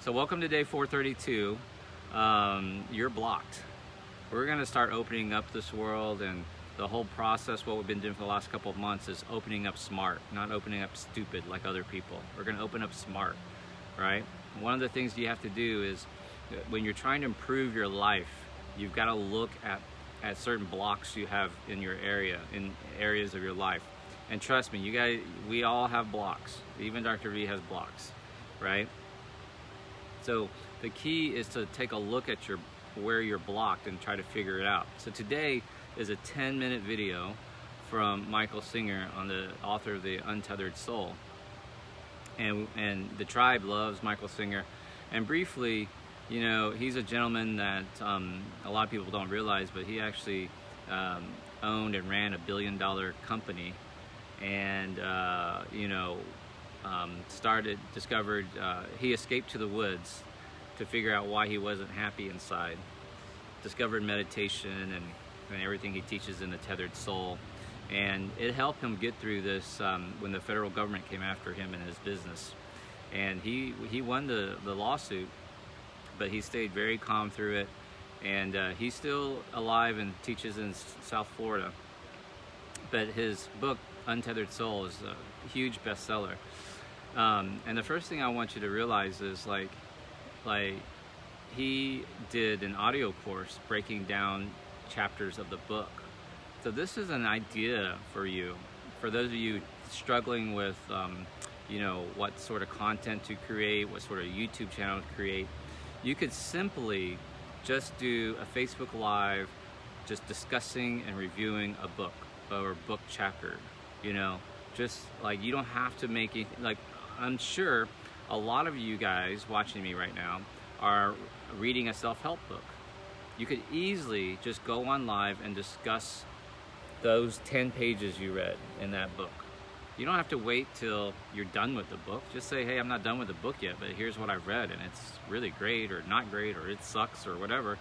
So welcome to day 432. You're blocked. We're going to start opening up this world, and the whole process, what we've been doing for the last couple of months, is opening up smart, not opening up stupid like other people. We're going to open up smart, right? One of the things you have to do is, when you're trying to improve your life, you've got to look at certain blocks you have in your area, in areas of your life. And trust me, we all have blocks. Even Dr. V has blocks, right? So the key is to take a look at where you're blocked and try to figure it out. So today is a 10-minute video from Michael Singer, the author of The Untethered Soul. And the tribe loves Michael Singer. And briefly, you know, he's a gentleman that a lot of people don't realize, but he actually owned and ran $1 billion company, and discovered he escaped to the woods to figure out why he wasn't happy inside. Discovered meditation and everything he teaches in The Tethered Soul, and it helped him get through this when the federal government came after him in his business. And he won the lawsuit, but he stayed very calm through it, and he's still alive and teaches in South Florida. But his book Untethered Soul is a huge bestseller. And the first thing I want you to realize is like he did an audio course breaking down chapters of the book. So this is an idea for you, for those of you struggling with what sort of content to create, what sort of YouTube channel to create. You could simply just do a Facebook Live just discussing and reviewing a book or book chapter. Just like, you don't have to make it, like, I'm sure a lot of you guys watching me right now are reading a self-help book. You could easily just go on live and discuss those 10 pages you read in that book. You don't have to wait till you're done with the book. Just say, hey, I'm not done with the book yet, but here's what I've read, and it's really great or not great, or it sucks or whatever.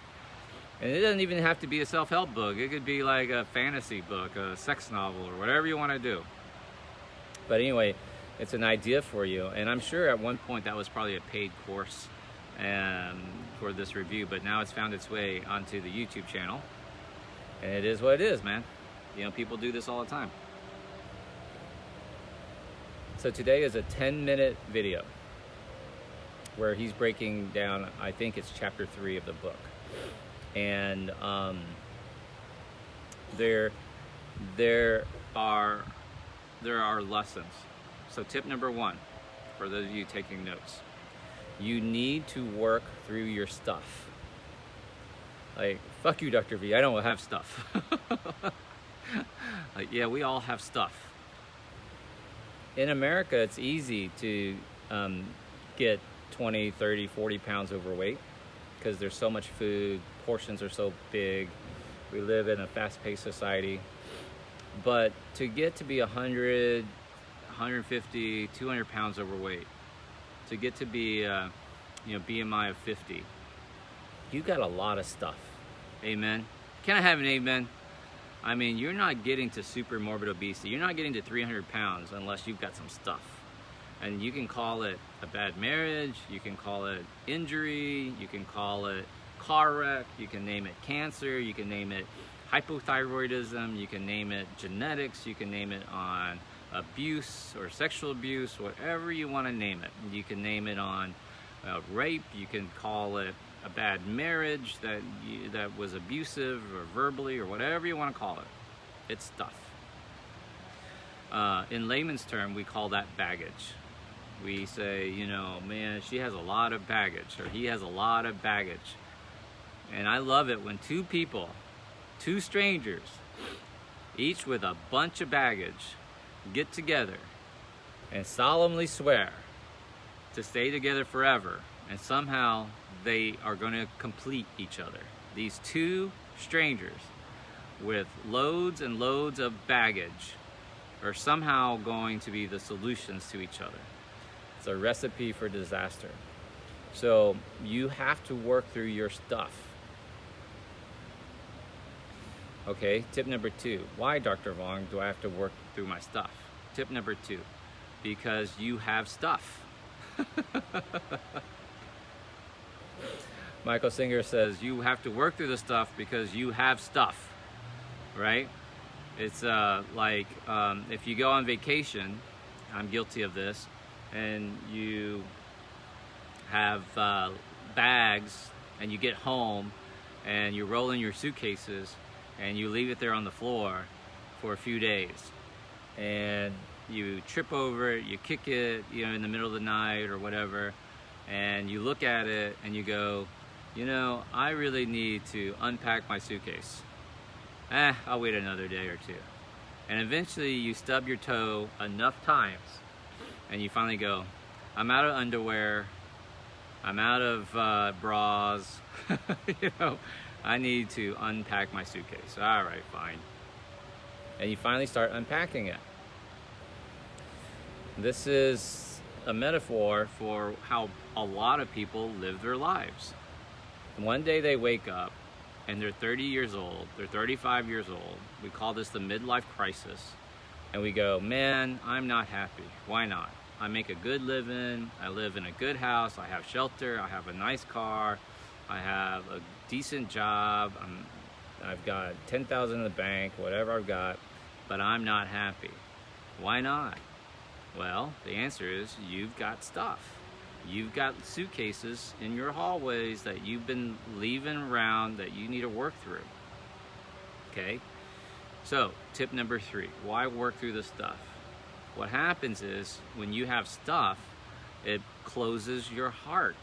And it doesn't even have to be a self-help book. It could be like a fantasy book, a sex novel, or whatever you want to do. But anyway, it's an idea for you. And I'm sure at one point that was probably a paid course for this review, but now it's found its way onto the YouTube channel. And it is what it is, man. People do this all the time. So today is a 10-minute video where he's breaking down, I think it's chapter 3 of the book. And there are lessons. So tip number 1, for those of you taking notes, you need to work through your stuff. Like, fuck you, Dr. V, I don't have stuff. Like, yeah, we all have stuff. In America, it's easy to get 20, 30, 40 pounds overweight because there's so much food, portions are so big. We live in a fast-paced society. But to get to be 100, 150, 200 pounds overweight, to get to be BMI of 50, you got a lot of stuff. Amen? Can I have an amen? I mean, you're not getting to super morbid obesity. You're not getting to 300 pounds unless you've got some stuff. And you can call it a bad marriage, you can call it injury, you can call it car wreck, you can name it cancer, you can name it hypothyroidism, you can name it genetics, you can name it on abuse or sexual abuse, whatever you want to name it. You can name it on rape, you can call it a bad marriage that was abusive or verbally or whatever you want to call it. It's stuff. In layman's term, we call that baggage. We say, man, she has a lot of baggage, or he has a lot of baggage. And I love it when two strangers, each with a bunch of baggage, get together and solemnly swear to stay together forever, and somehow they are going to complete each other. These two strangers with loads and loads of baggage are somehow going to be the solutions to each other. It's a recipe for disaster. So you have to work through your stuff. Okay, tip number 2. Why, Dr. Vuong, do I have to work through my stuff? Tip number 2, because you have stuff. Michael Singer says you have to work through the stuff because you have stuff, right? It's like if you go on vacation, I'm guilty of this, and you have bags and you get home and you roll in your suitcases and you leave it there on the floor for a few days, and you trip over it, you kick it, you know, in the middle of the night or whatever, and you look at it and you go, you know, I really need to unpack my suitcase. I'll wait another day or two. And eventually you stub your toe enough times and you finally go, I'm out of underwear, I'm out of bras, you know, I need to unpack my suitcase. All right, fine. And you finally start unpacking it. This is a metaphor for how a lot of people live their lives. One day they wake up and they're 30 years old, they're 35 years old. We call this the midlife crisis. And we go, man, I'm not happy. Why not? I make a good living, I live in a good house, I have shelter, I have a nice car, I have a decent job, I've got 10,000 in the bank, whatever I've got, but I'm not happy. Why not? Well, the answer is you've got stuff. You've got suitcases in your hallways that you've been leaving around that you need to work through. Okay? So, tip number 3, why work through the stuff? What happens is when you have stuff, it closes your heart.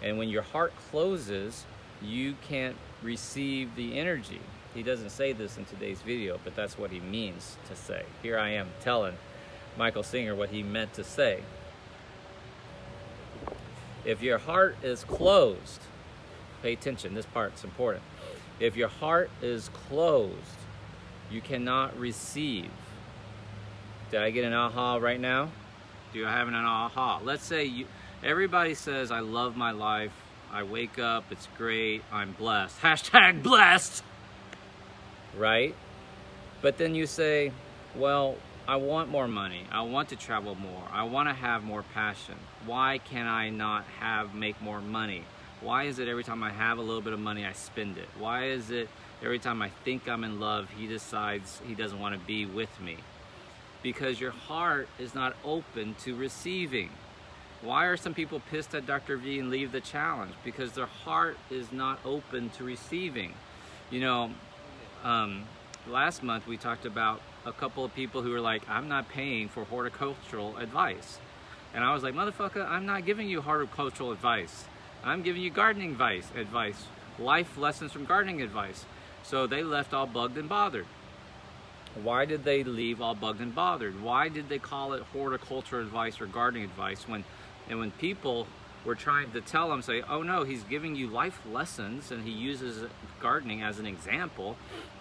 And when your heart closes, you can't receive the energy. He doesn't say this in today's video, but that's what he means to say. Here I am telling Michael Singer what he meant to say. If your heart is closed, pay attention, this part's important. If your heart is closed, you cannot receive. Did I get an aha right now? Do I have an aha? Let's say everybody says, I love my life, I wake up, it's great, I'm blessed. Hashtag blessed! Right? But then you say, well, I want more money, I want to travel more, I want to have more passion. Why can I not make more money? Why is it every time I have a little bit of money, I spend it? Why is it every time I think I'm in love, he decides he doesn't want to be with me? Because your heart is not open to receiving. Why are some people pissed at Dr. V and leave the challenge? Because their heart is not open to receiving. You know, last month we talked about a couple of people who were like, I'm not paying for horticultural advice. And I was like, motherfucker, I'm not giving you horticultural advice. I'm giving you gardening advice, life lessons from gardening advice. So they left all bugged and bothered. Why did they leave all bugged and bothered? Why did they call it horticultural advice or gardening advice when people were trying to tell them, say, oh no, he's giving you life lessons and he uses gardening as an example,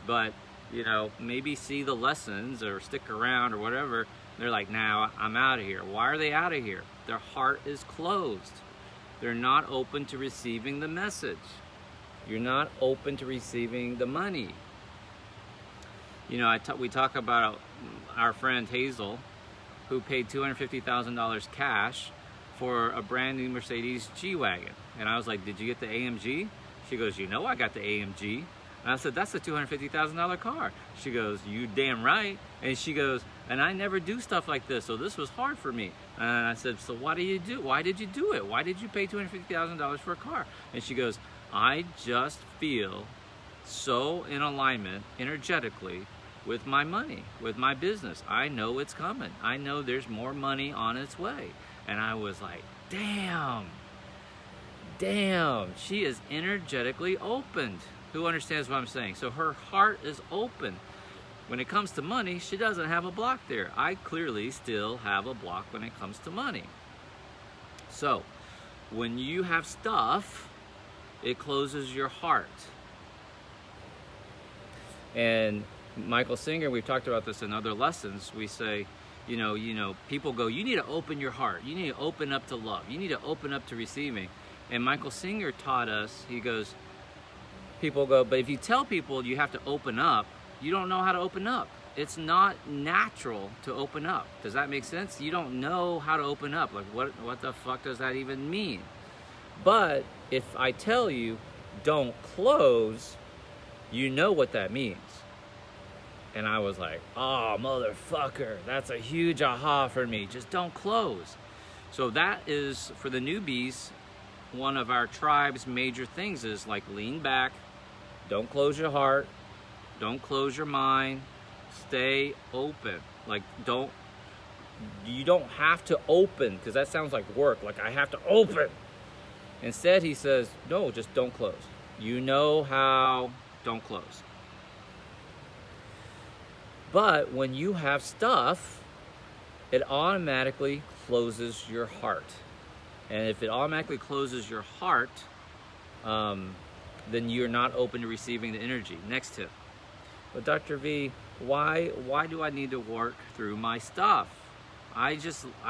but you know, maybe see the lessons or stick around or whatever. They're like, nah, I'm out of here. Why are they out of here? Their heart is closed. They're not open to receiving the message. You're not open to receiving the money. You know, we talk about our friend Hazel, who paid $250,000 cash for a brand new Mercedes G-Wagon. And I was like, did you get the AMG? She goes, you know I got the AMG. And I said, that's a $250,000 car. She goes, you damn right. And she goes, and I never do stuff like this, so this was hard for me. And I said, so why did you do it? Why did you do it? Why did you pay $250,000 for a car? And she goes, I just feel so in alignment energetically with my money, with my business. I know it's coming. I know there's more money on its way. And I was like, damn, she is energetically opened. Who understands what I'm saying? So her heart is open. When it comes to money, she doesn't have a block there. I clearly still have a block when it comes to money. So when you have stuff, it closes your heart. And Michael Singer, we've talked about this in other lessons. We say, you know, people go, you need to open your heart. You need to open up to love. You need to open up to receiving. And Michael Singer taught us, he goes, people go, but if you tell people you have to open up, you don't know how to open up. It's not natural to open up. Does that make sense? You don't know how to open up. Like, what the fuck does that even mean? But if I tell you don't close, you know what that means. And I was like, oh, motherfucker, that's a huge aha for me. Just don't close. So that is, for the newbies, one of our tribe's major things is like lean back, don't close your heart, don't close your mind, stay open. Like you don't have to open, because that sounds like work, like I have to open. Instead, he says, no, just don't close. You know how, don't close. But when you have stuff, it automatically closes your heart. And if it automatically closes your heart, then you're not open to receiving the energy. Next tip. But Dr. V, why do I need to work through my stuff? I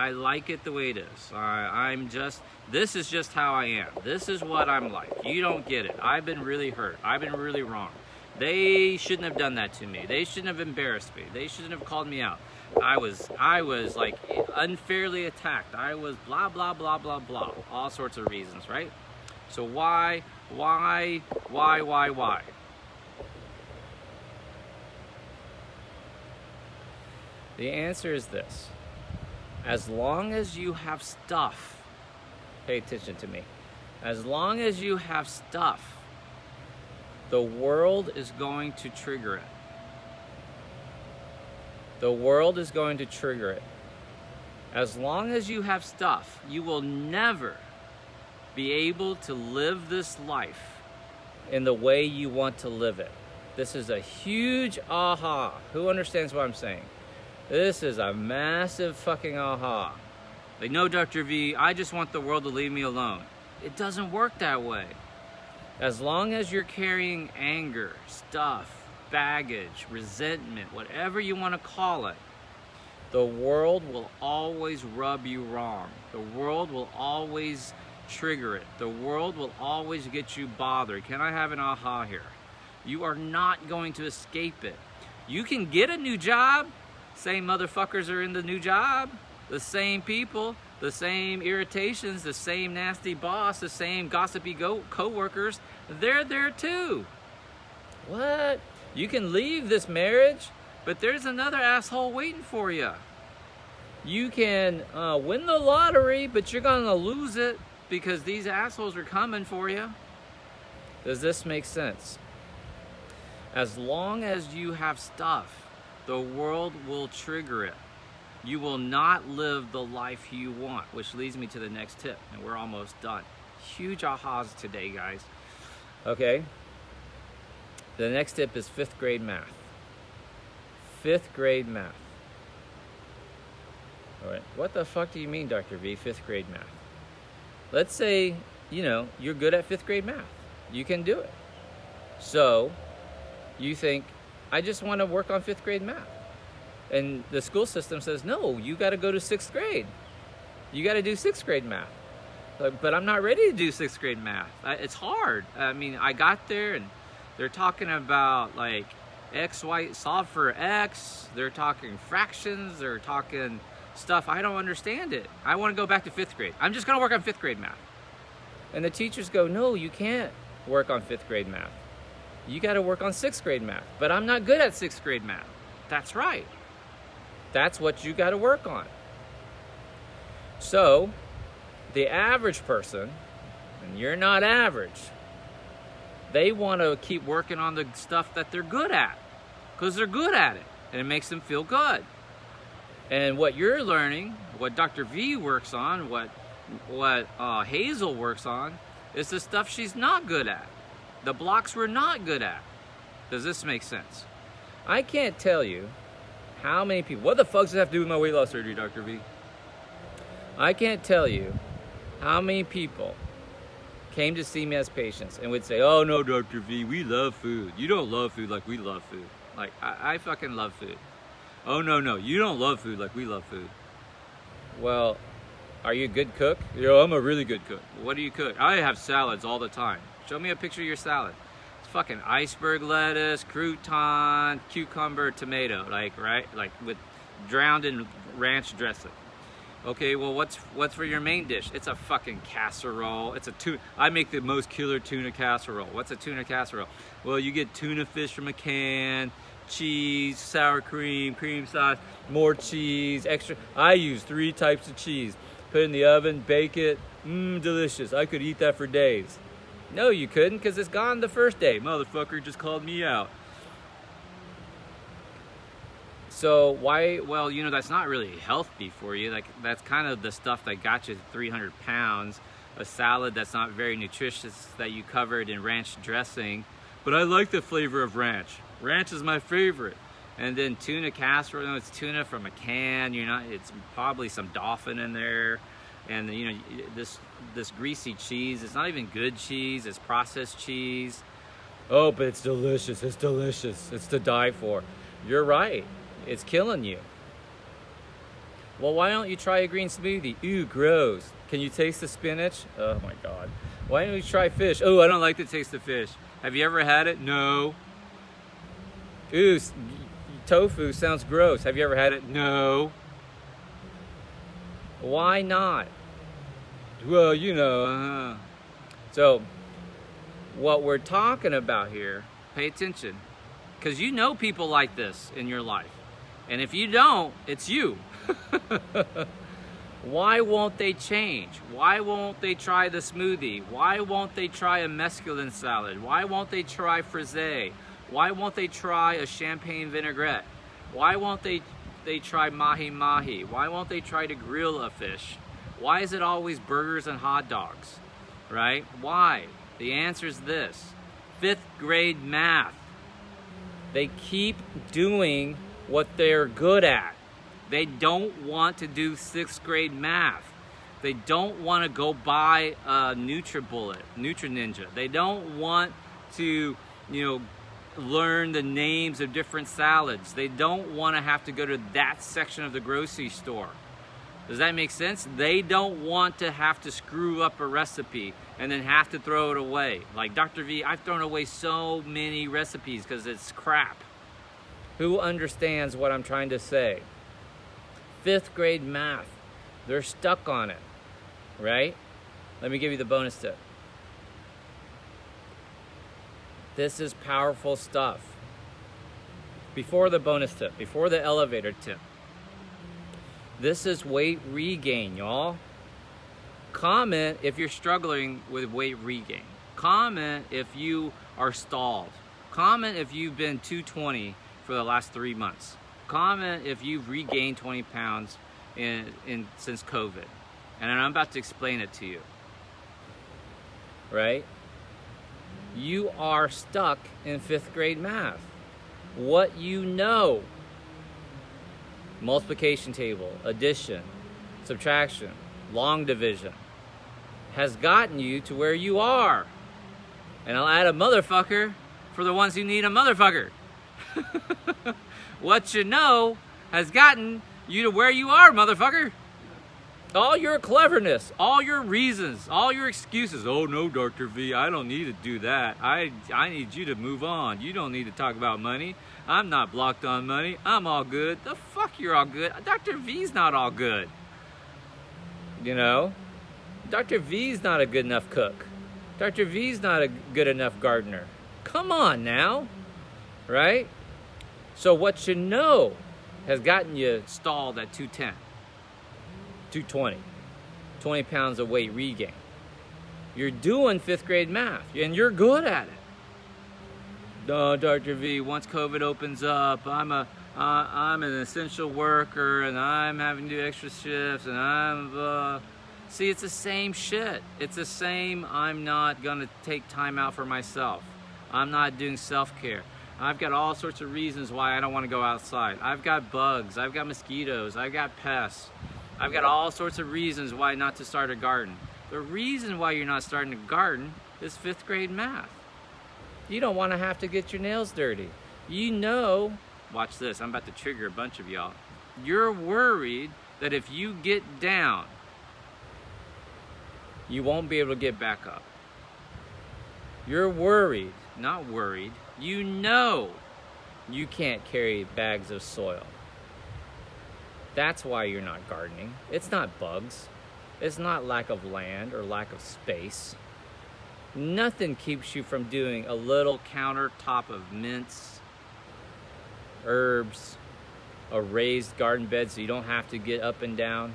like it the way it is. This is just how I am. This is what I'm like. You don't get it. I've been really hurt. I've been really wrong. They shouldn't have done that to me. They shouldn't have embarrassed me. They shouldn't have called me out. I was like unfairly attacked. I was blah, blah, blah, blah, blah. All sorts of reasons, right? So why? The answer is this. As long as you have stuff, pay attention to me. As long as you have stuff, the world is going to trigger it. The world is going to trigger it. As long as you have stuff, you will never be able to live this life in the way you want to live it. This is a huge aha. Who understands what I'm saying? This is a massive fucking aha. Like, no, Dr. V, I just want the world to leave me alone. It doesn't work that way. As long as you're carrying anger, stuff, baggage, resentment, whatever you want to call it, the world will always rub you wrong. The world will always trigger it. The world will always get you bothered. Can I have an aha here? You are not going to escape it. You can get a new job. Same motherfuckers are in the new job. The same people, the same irritations, the same nasty boss, the same gossipy co-workers. They're there too. What? You can leave this marriage, but there's another asshole waiting for you. You can win the lottery, but you're gonna lose it because these assholes are coming for you. Does this make sense? As long as you have stuff, the world will trigger it. You will not live the life you want, which leads me to the next tip, and we're almost done. Huge ahas today, guys. Okay. The next tip is 5th grade math. 5th grade math. All right. What the fuck do you mean, Dr. V, 5th grade math? Let's say, you're good at 5th grade math. You can do it. So, you think, I just want to work on 5th grade math. And the school system says, no, you got to go to 6th grade. You got to do 6th grade math. But I'm not ready to do 6th grade math. It's hard. I mean, I got there and they're talking about like X, Y, solve for X. They're talking fractions. They're talking stuff. I don't understand it. I want to go back to 5th grade. I'm just going to work on 5th grade math. And the teachers go, no, you can't work on 5th grade math. You got to work on 6th grade math. But I'm not good at 6th grade math. That's right. That's what you got to work on. So, the average person, and you're not average, they want to keep working on the stuff that they're good at because they're good at it and it makes them feel good. And what you're learning, what Dr. V works on, what Hazel works on, is the stuff she's not good at. The blocks we're not good at. Does this make sense? I can't tell you how many people, what the fuck does that have to do with my weight loss surgery, Dr. V? I can't tell you how many people came to see me as patients and would say, oh no, Dr. V, we love food. You don't love food like we love food. Like, I fucking love food. Oh no, you don't love food like we love food. Well, are you a good cook? I'm a really good cook. What do you cook? I have salads all the time. Show me a picture of your salad. Fucking iceberg lettuce, crouton, cucumber, tomato, like with drowned in ranch dressing. Okay, well, what's for your main dish? It's a fucking casserole. It's a tuna. I make the most killer tuna casserole. What's a tuna casserole? Well, you get tuna fish from a can, cheese, sour cream, cream sauce, more cheese, extra. I use 3 types of cheese. Put it in the oven, bake it. Delicious. I could eat that for days. No, you couldn't, because it's gone the first day. Motherfucker just called me out. So why? Well, you know, that's not really healthy for you. Like, that's kind of the stuff that got you 300 pounds. A salad that's not very nutritious that you covered in ranch dressing. But I like the flavor of ranch. Ranch is my favorite. And then tuna casserole, you know, it's tuna from a can. You're not. It's probably some dolphin in there. And you know, this greasy cheese. It's not even good cheese. It's processed cheese. Oh, but it's delicious. It's delicious. It's to die for. You're right. It's killing you. Well, why don't you try a green smoothie? Ooh, gross. Can you taste the spinach? Oh my God. Why don't you try fish? Oh, I don't like the taste of fish. Have you ever had it? No. Ooh, tofu sounds gross. Have you ever had it? No. Why not? Well, you know. So, what we're talking about here, pay attention. Because you know people like this in your life. And if you don't, it's you. Why won't they change? Why won't they try the smoothie? Why won't they try a mescaline salad? Why won't they try frisee? Why won't they try a champagne vinaigrette? Why won't they try mahi-mahi? Why won't they try to grill a fish? Why is it always burgers and hot dogs? Right? Why? The answer is this. 5th grade math. They keep doing what they're good at. They don't want to do 6th grade math. They don't want to go buy a NutriBullet, Nutri-Ninja. They don't want to, you know, learn the names of different salads. They don't want to have to go to that section of the grocery store. Does that make sense? They don't want to have to screw up a recipe and then have to throw it away. Like Dr. V, I've thrown away so many recipes because it's crap. Who understands what I'm trying to say? 5th grade math. They're stuck on it, right? Let me give you the bonus tip. This is powerful stuff. Before the bonus tip, before the elevator tip. This is weight regain, y'all. Comment if you're struggling with weight regain. Comment if you are stalled. Comment if you've been 220 for the last 3 months. Comment if you've regained 20 pounds since COVID. And I'm about to explain it to you. Right? You are stuck in 5th grade math. What you know. Multiplication table, addition, subtraction, long division has gotten you to where you are. And I'll add a motherfucker for the ones who need a motherfucker. What you know has gotten you to where you are, motherfucker. All your cleverness, all your reasons, all your excuses. Oh no, Dr. V, I don't need to do that. I need you to move on. You don't need to talk about money. I'm not blocked on money. I'm all good. The fuck you're all good? Dr. V's not all good. You know? Dr. V's not a good enough cook. Dr. V's not a good enough gardener. Come on now. Right? So what you know has gotten you stalled at 210, 220, 20 pounds of weight regain. You're doing 5th grade math, and you're good at it. No, Dr. V, once COVID opens up, I'm an essential worker, and I'm having to do extra shifts, and see, it's the same shit. It's the same, I'm not gonna take time out for myself. I'm not doing self-care. I've got all sorts of reasons why I don't want to go outside. I've got bugs, I've got mosquitoes, I've got pests. I've got all sorts of reasons why not to start a garden. The reason why you're not starting a garden is 5th grade math. You don't want to have to get your nails dirty. You know, watch this, I'm about to trigger a bunch of y'all. You're worried that if you get down, you won't be able to get back up. You're worried, not worried. You know you can't carry bags of soil. That's why you're not gardening. It's not bugs. It's not lack of land or lack of space. Nothing keeps you from doing a little countertop of mints, herbs, a raised garden bed so you don't have to get up and down.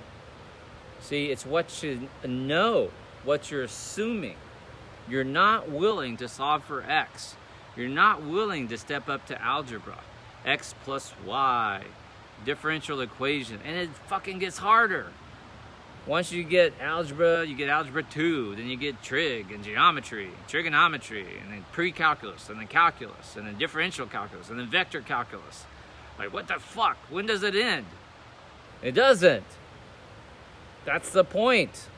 See, it's what you know, what you're assuming. You're not willing to solve for X. You're not willing to step up to algebra. X plus Y, differential equation, and it fucking gets harder. Once you get algebra 2, then you get trig and geometry, trigonometry, and then pre-calculus, and then calculus, and then differential calculus, and then vector calculus. Like, what the fuck? When does it end? It doesn't. That's the point.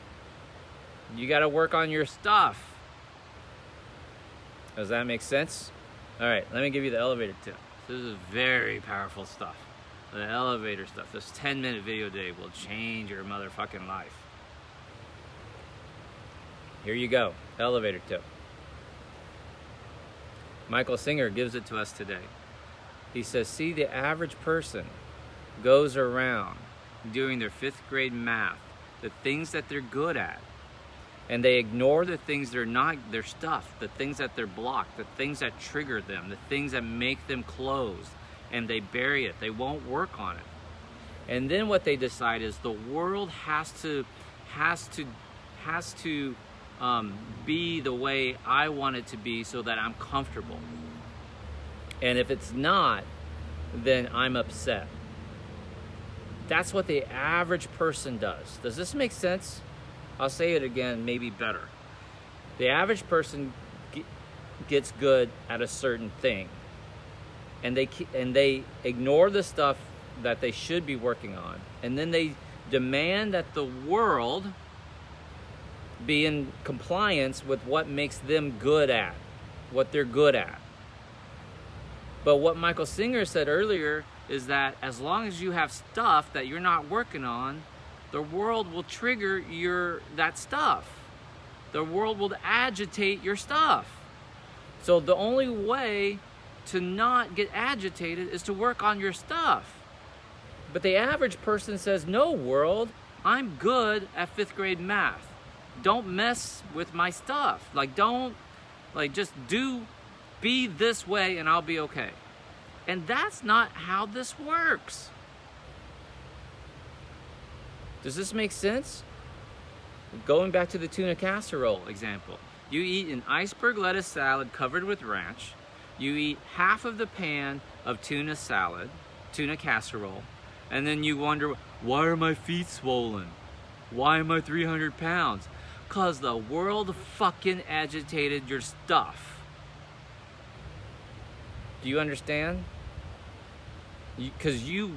You got to work on your stuff. Does that make sense? All right, let me give you the elevator tip. This is very powerful stuff. The elevator stuff. This 10-minute video day will change your motherfucking life. Here you go. Elevator tip. Michael Singer gives it to us today. He says, see, the average person goes around doing their 5th grade math, the things that they're good at, and they ignore the things that are not their stuff, the things that they're blocked, the things that trigger them, the things that make them closed, and they bury it. They won't work on it. And then what they decide is the world has to be the way I want it to be so that I'm comfortable. And if it's not, then I'm upset. That's what the average person does. Does this make sense? I'll say it again, maybe better. The average person gets good at a certain thing, and they ignore the stuff that they should be working on, and then they demand that the world be in compliance with what makes them good at, what they're good at. But what Michael Singer said earlier is that as long as you have stuff that you're not working on, the world will trigger that stuff. The world will agitate your stuff. So the only way to not get agitated is to work on your stuff. But the average person says, no, world, I'm good at 5th grade math. Don't mess with my stuff. Just be this way and I'll be okay. And that's not how this works. Does this make sense? Going back to the tuna casserole example. You eat an iceberg lettuce salad covered with ranch. You eat half of the pan of tuna salad, tuna casserole, and then you wonder, why are my feet swollen? Why am I 300 pounds? 'Cause the world fucking agitated your stuff. Do you understand? Because you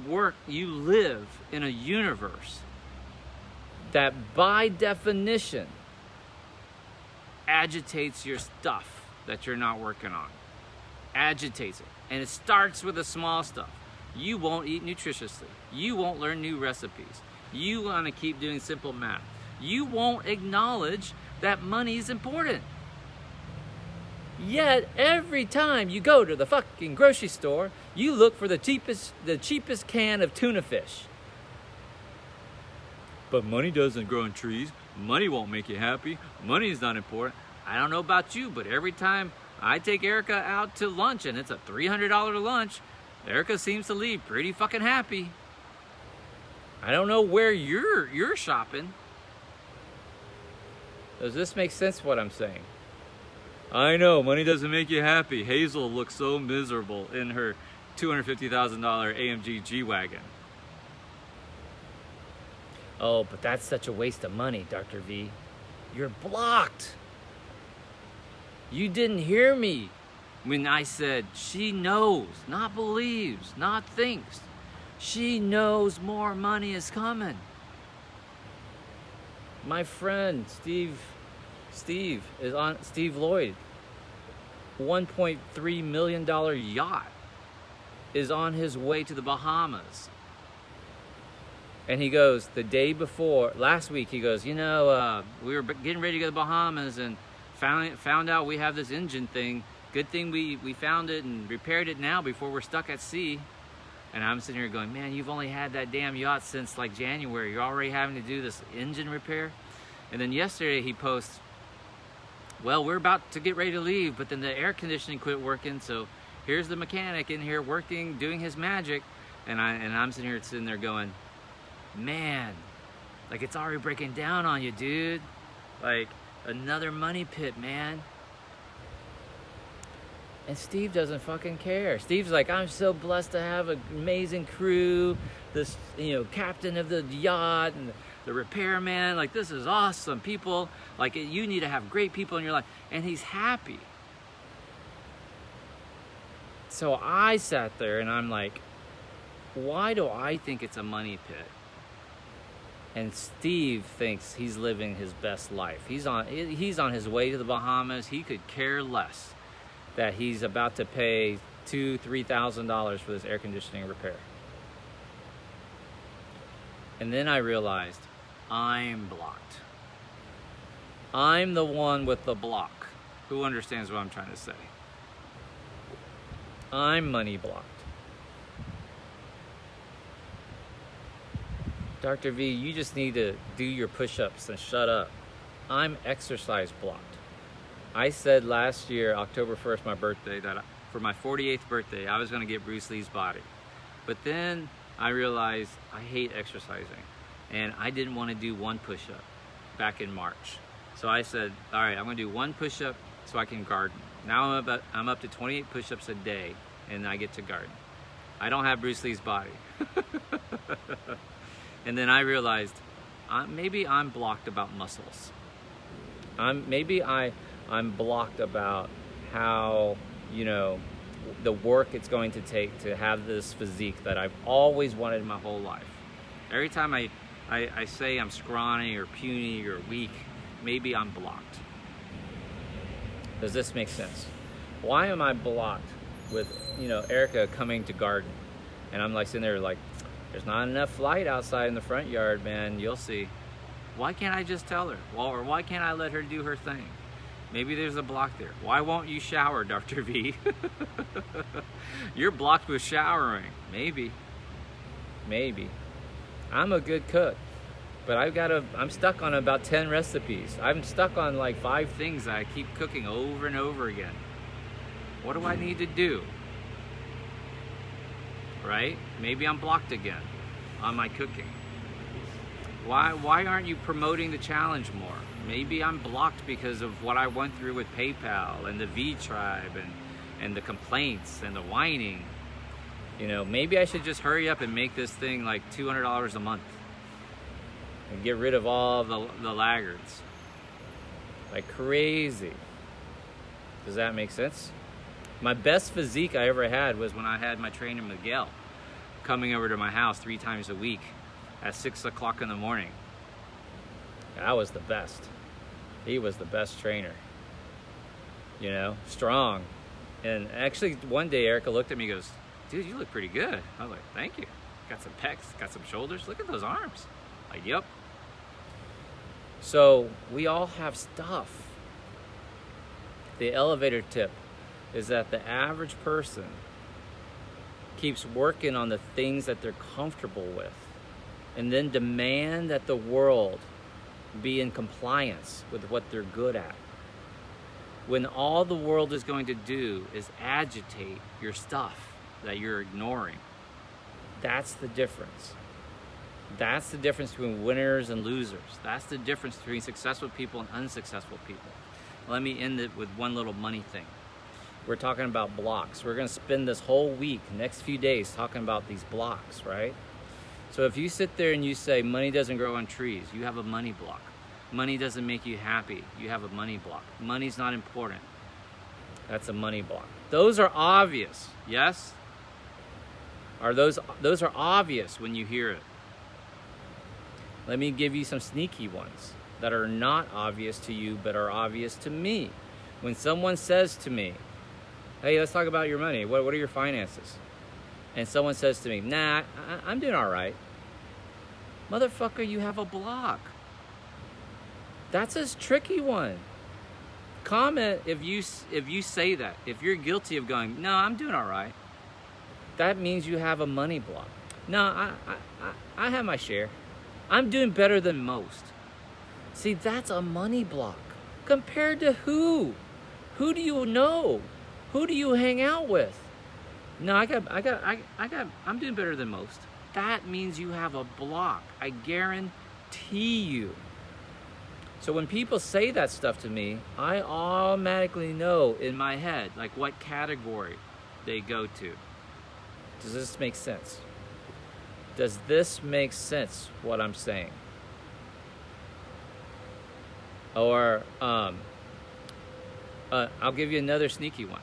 live in a universe that by definition agitates your stuff that you're not working on. Agitates it. And it starts with the small stuff. You won't eat nutritiously. You won't learn new recipes. You want to keep doing simple math. You won't acknowledge that money is important. Yet every time you go to the fucking grocery store, you look for the cheapest can of tuna fish. But money doesn't grow on trees. Money won't make you happy. Money is not important. I don't know about you, but every time I take Erica out to lunch and it's a $300 lunch, Erica seems to leave pretty fucking happy. I don't know where you're shopping. Does this make sense what I'm saying? I know, money doesn't make you happy. Hazel looks so miserable in her $250,000 AMG G-Wagon. Oh, but that's such a waste of money, Dr. V. You're blocked. You didn't hear me when I said she knows, not believes, not thinks. She knows more money is coming. My friend, Steve Lloyd, $1.3 million yacht is on his way to the Bahamas. And he goes, the day before, last week, he goes, we were getting ready to go to the Bahamas and found out we have this engine thing. Good thing we found it and repaired it now before we're stuck at sea. And I'm sitting here going, man, you've only had that damn yacht since like January. You're already having to do this engine repair. And then yesterday he posts, well, we're about to get ready to leave, but then the air conditioning quit working, so here's the mechanic in here working, doing his magic. And I'm sitting there going, man, like it's already breaking down on you, dude. Like another money pit, man. And Steve doesn't fucking care. Steve's like, I'm so blessed to have an amazing crew, this, captain of the yacht and the repairman. Like, this is awesome. People, like, you need to have great people in your life. And he's happy. So I sat there and I'm like, why do I think it's a money pit? And Steve thinks he's living his best life. He's on his way to the Bahamas. He could care less that he's about to pay $2,000-$3,000 for this air conditioning repair. And then I realized I'm blocked. I'm the one with the block. Who understands what I'm trying to say? I'm money blocked. Dr. V, you just need to do your push-ups and shut up. I'm exercise blocked. I said last year, October 1st, my birthday, that for my 48th birthday, I was going to get Bruce Lee's body. But then I realized I hate exercising. And I didn't want to do one push-up back in March. So I said, all right, I'm going to do one push-up so I can garden. Now I'm up to 28 push-ups a day, and I get to garden. I don't have Bruce Lee's body. And then I realized maybe I'm blocked about muscles. I'm blocked about how, the work it's going to take to have this physique that I've always wanted my whole life. Every time I say I'm scrawny or puny or weak, maybe I'm blocked. Does this make sense? Why am I blocked with, Erica coming to garden? And I'm like sitting there like, there's not enough light outside in the front yard, man. You'll see. Why can't I just tell her? Well, or why can't I let her do her thing? Maybe there's a block there. Why won't you shower, Dr. V? You're blocked with showering. Maybe. I'm a good cook, but I'm stuck on about 10 recipes. I'm stuck on like 5 things that I keep cooking over and over again. What do I need to do? Right? Maybe I'm blocked again on my cooking. Why aren't you promoting the challenge more? Maybe I'm blocked because of what I went through with PayPal and the V Tribe and the complaints and the whining. Maybe I should just hurry up and make this thing like $200 a month and get rid of all the laggards. Like crazy. Does that make sense? My best physique I ever had was when I had my trainer Miguel coming over to my house 3 times a week at 6 o'clock in the morning. That was the best. He was the best trainer. Strong. And actually one day Erica looked at me and goes, dude, you look pretty good. I was like, thank you. Got some pecs, got some shoulders. Look at those arms. Like, yep. So we all have stuff. The elevator tip is that the average person keeps working on the things that they're comfortable with and then demand that the world be in compliance with what they're good at. When all the world is going to do is agitate your stuff that you're ignoring. That's the difference. That's the difference between winners and losers. That's the difference between successful people and unsuccessful people. Let me end it with one little money thing. We're talking about blocks. We're going to spend this whole week, next few days, talking about these blocks, right? So if you sit there and you say money doesn't grow on trees, you have a money block. Money doesn't make you happy, you have a money block. Money's not important. That's a money block. Those are obvious, yes? Those are obvious when you hear it. Let me give you some sneaky ones that are not obvious to you but are obvious to me. When someone says to me, hey, let's talk about your money. What are your finances? And someone says to me, nah, I'm doing all right. Motherfucker, you have a block. That's a tricky one. Comment if you say that. If you're guilty of going, no, I'm doing all right. that means you have a money block. No, I have my share. I'm doing better than most. See, that's a money block. Compared to who? Who do you know? Who do you hang out with? No, I'm doing better than most. That means you have a block. I guarantee you. So when people say that stuff to me, I automatically know in my head, like what category they go to. Does this make sense? Does this make sense, what I'm saying? Or, I'll give you another sneaky one.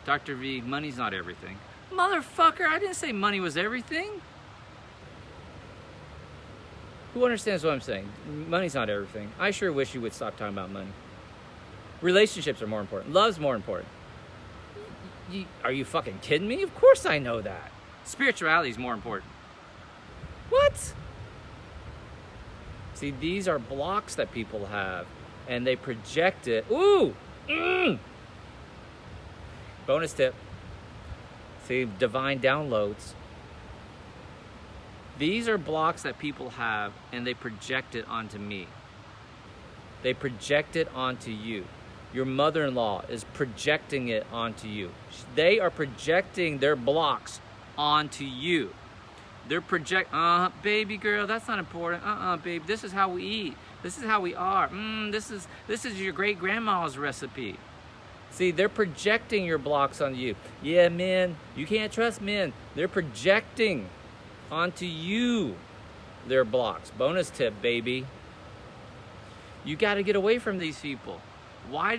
Dr. V, money's not everything. Motherfucker, I didn't say money was everything. Who understands what I'm saying? Money's not everything. I sure wish you would stop talking about money. Relationships are more important. Love's more important. Are you fucking kidding me? Of course I know that. Spirituality is more important. What? See, these are blocks that people have, and they project it. Ooh! Bonus tip. See, divine downloads. These are blocks that people have, and they project it onto me. They project it onto you. Your mother-in-law is projecting it onto you. They are projecting their blocks onto you. They're baby girl, that's not important. Babe, this is how we eat. This is how we are. This is your great-grandma's recipe. See, they're projecting your blocks onto you. Yeah, men, you can't trust men. They're projecting onto you their blocks. Bonus tip, baby. You got to get away from these people. Why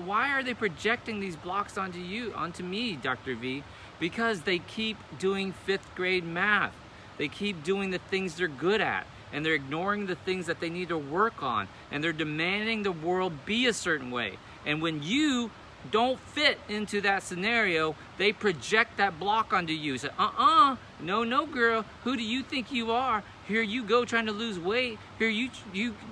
are they projecting these blocks onto you, onto me, Dr. V? Because they keep doing 5th grade math. They keep doing the things they're good at, and they're ignoring the things that they need to work on, and they're demanding the world be a certain way. And when you don't fit into that scenario, they project that block onto you. Say, no, girl, who do you think you are? Here you go trying to lose weight. Here you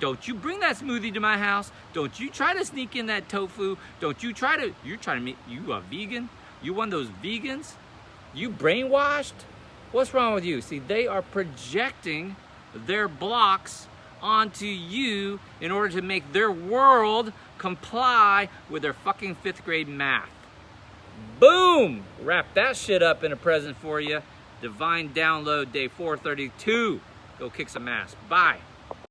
don't you bring that smoothie to my house. Don't you try to sneak in that tofu. Don't you try to, you're trying to make, you a vegan? You one of those vegans? You brainwashed? What's wrong with you? See, they are projecting their blocks onto you in order to make their world comply with their fucking 5th grade math. Boom! Wrap that shit up in a present for you. Divine Download Day 432. Go kick some ass. Bye.